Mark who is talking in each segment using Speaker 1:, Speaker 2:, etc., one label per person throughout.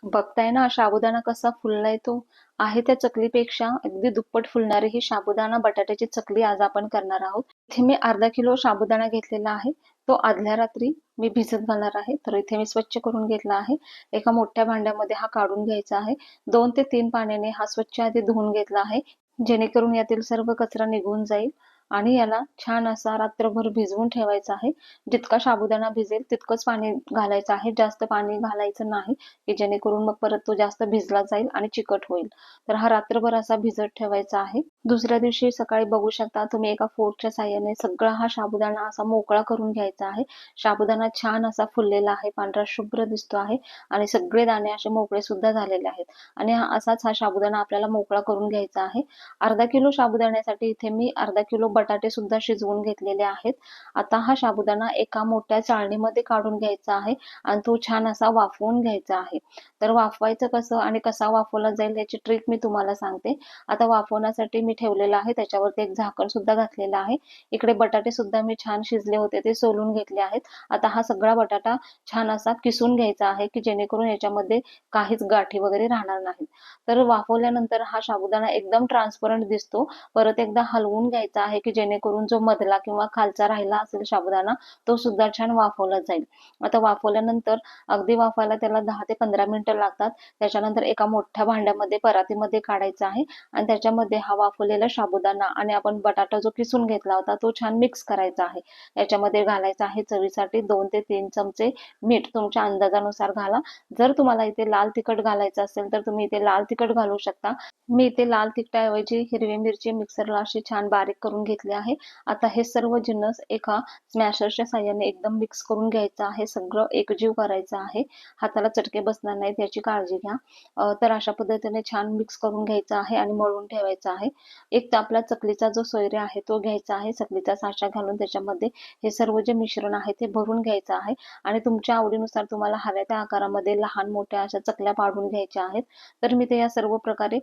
Speaker 1: बघताय ना साबुदाणा कसा फुललाय तो. आहे त्या चकलीपेक्षा अगदी दुप्पट फुलणारी ही साबुदाणा बटाट्याची चकली आज आपण करणार आहोत. इथे मी अर्धा किलो साबुदाणा घेतलेला आहे. तो आदल्या रात्री मी भिजत घालणार आहे. तर इथे मी स्वच्छ करून घेतला आहे. एका मोठ्या भांड्यामध्ये हा काढून घ्यायचा आहे. 2 ते 3 पाण्याने हा स्वच्छ आधी धुवून घेतला आहे, जेणेकरून यातील सर्व कचरा निघून जाईल. आणि याला छान असा रात्रभर भिजवून ठेवायचा आहे. जितका साबुदाणा भिजेल तितकंच पाणी घालायचं आहे, जास्त पाणी घालायचं नाही, की जेणेकरून मग परत तो जास्त भिजला जाईल आणि चिकट होईल. तर हा रात्रभर असा भिजत ठेवायचा आहे. दुसऱ्या दिवशी सकाळी बघू शकता तुम्ही एका फोर्कच्या साहाय्याने सगळा हा साबुदाणा असा मोकळा करून घ्यायचा आहे. साबुदाणा छान असा फुललेला आहे, पांढरा शुभ्र दिसतो आहे आणि सगळे दाणे असे मोकळे सुद्धा झालेले आहेत. आणि हा साबुदाणा आपल्याला मोकळा करून घ्यायचा आहे. अर्धा किलो साबुदाण्यासाठी इथे मी अर्धा किलो बटाटे सुद्धा शिजवून घेतलेले आहेत. आता हा साबुदाणा एका मोठ्या चाळणीमध्ये काढून घ्यायचा आहे आणि तो छान असा वाफवून घ्यायचा आहे. तर वाफवायचं कसं आणि कसा वाफवला जाईल याची ट्रिक मी तुम्हाला सांगते. आता वाफवण्यासाठी मी ठेवलेलं आहे, त्याच्यावरती एक झाकण सुद्धा घातलेलं आहे. इकडे बटाटे सुद्धा मी छान शिजले होते, ते सोलून घेतले आहेत. आता हा सगळा बटाटा छान असा किसून घ्यायचा आहे, की जेणेकरून याच्यामध्ये काहीच गाठी वगैरे राहणार नाहीत. तर वाफवल्यानंतर हा साबुदाणा एकदम ट्रान्सपरंट दिसतो. परत एकदा हलवून घ्यायचा आहे, की जेणेकरून जो मधला किंवा खालचा राहिला असेल साबुदाणा तो सुद्धा छान वाफवला जाईल. आता वाफवल्यानंतर अगदी वाफायला त्याला 10 ते 15 मिनिटं लागतात. त्याच्यानंतर एका मोठ्या भांड्यामध्ये परातीमध्ये काढायचं आहे आणि त्याच्यामध्ये हा वाफवलेला साबुदाणा आणि आपण बटाटा जो किसून घेतला होता तो छान मिक्स करायचा आहे. याच्यामध्ये घालायचं आहे चवीसाठी 2 ते 3 चमचे मीठ, तुमच्या अंदाजानुसार घाला. जर तुम्हाला इथे लाल तिखट घालायचं असेल तर तुम्ही इथे लाल तिखट घालू शकता. मी इथे लाल तिखटाऐवजी हिरवी मिरची मिक्सरला अशी छान बारीक करून घेतली आहे. आता हे सर्व जिन्नस एका स्मॅशरच्या साहाय्याने एकदम मिक्स करून घ्यायचं आहे. सगळं एकजीव करायचं आहे. हाताला चटके बसणार नाहीत याची काळजी घ्या. तर अशा पद्धतीने छान मिक्स करून घ्यायचं आहे आणि मळून ठेवायचं आहे. एक आपला चकलीचा जो सोयरा आहे तो घ्यायचा आहे. चकलीचा साचा घालून त्याच्यामध्ये हे सर्व जे मिश्रण आहे ते भरून घ्यायचं आहे आणि तुमच्या आवडीनुसार तुम्हाला हव्या त्या आकारामध्ये लहान मोठ्या अशा चकल्या पाडून घ्यायच्या आहेत. तर मी ते या सर्व प्रकारे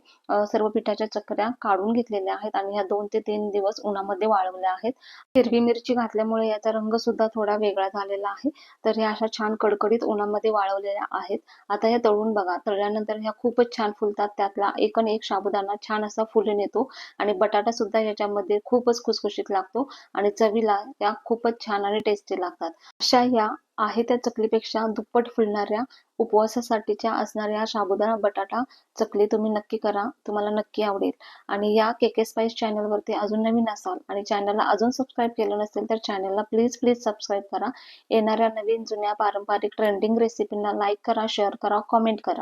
Speaker 1: सर्व पिठाच्या चकल्या काढून घेतलेल्या आहेत आणि ह्या 2 ते 3 दिवस उन्हामध्ये वाळवल्या आहेत. हिरवी मिरची घातल्यामुळे याचा रंग सुद्धा थोडा वेगळा झालेला आहे. तर ह्या अशा छान कडकडीत उन्हामध्ये वाळवलेल्या आहेत. आता ह्या तळून बघा. तळल्यानंतर ह्या खूपच छान फुलतात. त्यातला एक आणि एक साबुदाणा छान असा फुलून येतो आणि बटाटा सुद्धा याच्यामध्ये खूपच खुसखुशीत लागतो आणि चवीला त्या खूपच छान आणि टेस्टी लागतात. अशा ह्या आहे त्या चकलीपेक्षा दुप्पट फुलणाऱ्या उपवासासाठीच्या असणाऱ्या साबुदाणा बटाटा चकली तुम्ही नक्की करा. तुम्हाला नक्की आवडेल. आणि या केके स्पाइस चॅनलवरती अजून नवीन असाल आणि चॅनलला अजून सबस्क्राईब केलं नसेल तर चॅनलला प्लीज प्लीज सबस्क्राईब करा. येणाऱ्या नवीन जुन्या पारंपरिक ट्रेंडिंग रेसिपींना लाईक करा, शेअर करा, कमेंट करा.